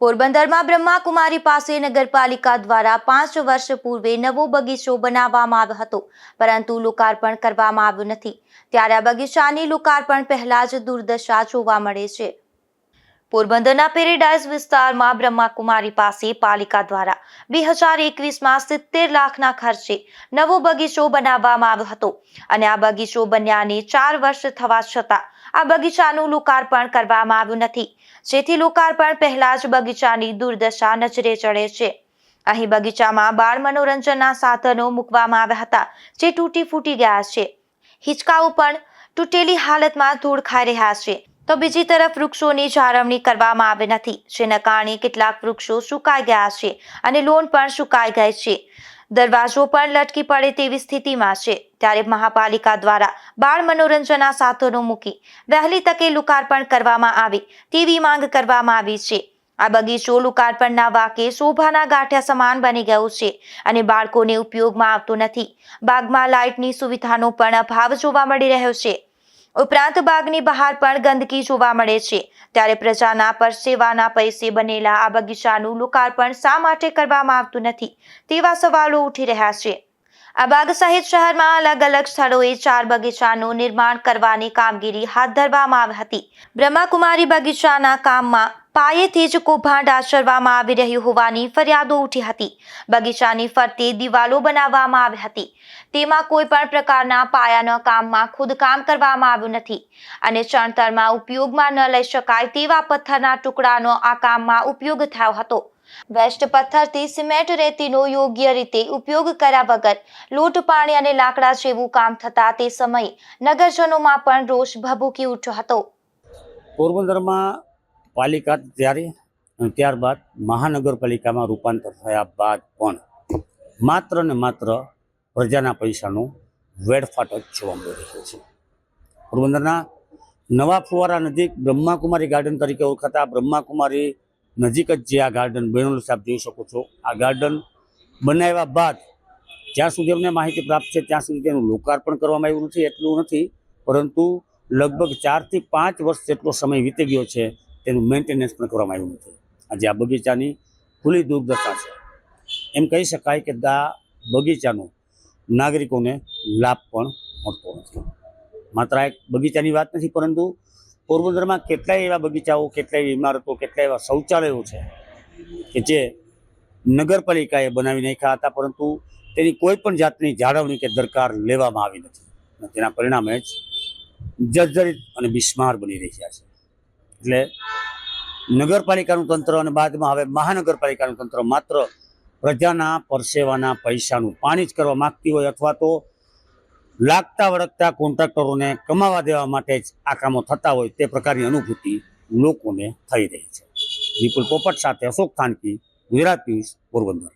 પોરબંદરમાં બ્રહ્માકુમારી પાસે નગરપાલિકા દ્વારા 5 વર્ષ પૂર્વે નવો બગીચો બનાવવામાં આવ્યો હતો, પરંતુ લોકાર્પણ કરવામાં આવ્યું નથી। ત્યારે આ બગીચાની લોકાર્પણ પહેલા જ દુર્દશા જોવા મળે છે। પોરબંદરના પેરેડાઇઝ વિસ્તારમાં બ્રહ્માકુમારી પાસે પાલિકા દ્વારા 2021માં 70 લાખના ખર્ચે નવો બગીચો બનાવવામાં આવ્યો હતો અને આ બગીચો બન્યાને 4 વર્ષ થવા છતાં આ બગીચાનું લોકાર્પણ કરવામાં આવ્યું નથી, જેથી લોકાર્પણ પહેલા જ બગીચાની દુર્દશા નજરે ચડે છે। અહીં બગીચામાં બાળ મનોરંજનના સાધનો મૂકવામાં આવ્યા હતા, જે તૂટી ફૂટી ગયા છે। હિંચકાઓ પણ તૂટેલી હાલતમાં ધૂળ ખાઈ રહ્યા છે, તો બીજી તરફ વૃક્ષોની જાળવણી કરવામાં આવી નથી, જેના કારણે કેટલાક વૃક્ષો સુકાઈ ગયા છે અને લોન પણ સુકાઈ ગઈ છે। દરવાજો પણ લટકી પડે તેવી સ્થિતિમાં છે। ત્યારે મહાપાલિકા દ્વારા બાળ મનોરંજનના સાધનો મૂકી વહેલી તકે લોકાર્પણ કરવામાં આવે તેવી માંગ કરવામાં આવી છે। આ બગીચો લોકાર્પણના વાકે શોભાના ગાંઠિયા સમાન બની ગયો છે અને બાળકોને ઉપયોગમાં આવતો નથી। બાગમાં લાઇટની સુવિધાનો પણ અભાવ જોવા મળી રહ્યો છે। ઉપરાંત બાગની બહાર પણ ગંદકી જોવા મળે છે। ત્યારે પ્રજાના પરસેવાના પૈસે બનેલા આ બગીચાનું લોકાર્પણ શા માટે કરવામાં આવતું નથી તેવા સવાલો ઉઠી રહ્યા છે। આ બાગ સહિત શહેરમાં અલગ અલગ સ્થળોએ 4 બગીચાનું નિર્માણ કરવાની કામગીરી હાથ ધરવામાં આવી હતી। બ્રહ્માકુમારી બગીચાના કામમાં પાયેથી જ કૌભાંડ આચરવામાં આવી રહ્યું હોવાની ફરિયાદો ઉઠી હતી। બગીચાની ફરતે દિવાલો બનાવવામાં આવી હતી, તેમાં કોઈ પણ પ્રકારના પાયાના કામમાં ખોદકામ કરવામાં આવ્યું નથી અને ચણતરમાં ઉપયોગમાં ન લઈ શકાય તેવા પથ્થરના ટુકડાનો આ કામમાં ઉપયોગ થયો હતો। વેસ્ટ પથ્થરથી સિમેન્ટ રેતીનો યોગ્ય રીતે ઉપયોગ કર્યા વગર લૂંટ પાણી અને લાકડા જેવું કામ થતા તે સમયે નગરજનોમાં પણ રોષ ભભૂકી ઉઠ્યો હતો। પોરબંદરમાં પાલિકા ત્યારે અને ત્યારબાદ મહાનગરપાલિકામાં રૂપાંતર થયા બાદ પણ માત્ર ને માત્ર પ્રજાના પૈસાનો વેડફાટ જ જોવા મળી રહ્યો છે। પોરબંદરના નવા ફુવારા નજીક બ્રહ્માકુમારી ગાર્ડન તરીકે ઓળખાતા બ્રહ્માકુમારી નજીક જ જે આ ગાર્ડન બનેલું છે, આપ જોઈ શકો છો। આ ગાર્ડન બનાવ્યા બાદ જ્યાં સુધી અમને માહિતી પ્રાપ્ત છે ત્યાં સુધી તેનું લોકાર્પણ કરવામાં આવ્યું નથી, એટલું નથી, પરંતુ લગભગ 4 થી 5 વર્ષ જેટલો સમય વીતી ગયો છે, તેનું મેન્ટેનન્સ પણ કરવામાં આવ્યું નથી। આજે આ બગીચાની ખુલ્લી દુર્દશા છે। એમ કહી શકાય કે આ બગીચાનો નાગરિકોને લાભ પણ મળતો નથી। માત્ર એક બગીચાની વાત નથી, પરંતુ પોરબંદરમાં કેટલાય એવા બગીચાઓ, કેટલાય એવી ઇમારતો, કેટલાય એવા શૌચાલયો છે કે જે નગરપાલિકાએ બનાવી નાખ્યા હતા, પરંતુ તેની કોઈ પણ જાતની જાળવણી કે દરકાર લેવામાં આવી નથી અને તેના પરિણામે જ જર્જરિત અને બિસ્માર બની રહ્યા છે। એટલે નગરપાલિકાનું તંત્ર અને બાદમાં હવે મહાનગરપાલિકાનું તંત્ર માત્ર પ્રજાના પરસેવાના પૈસાનું પાણી જ કરવા માગતી હોય, અથવા તો લાગતા વળગતા કોન્ટ્રાક્ટરોને કમાવા દેવા માટે જ આ કામો થતા હોય તે પ્રકારની અનુભૂતિ લોકોને થઈ રહી છે। વિપુલ પોપટ સાથે અશોક થાનકી, ગુજરાત ન્યૂઝ, પોરબંદર।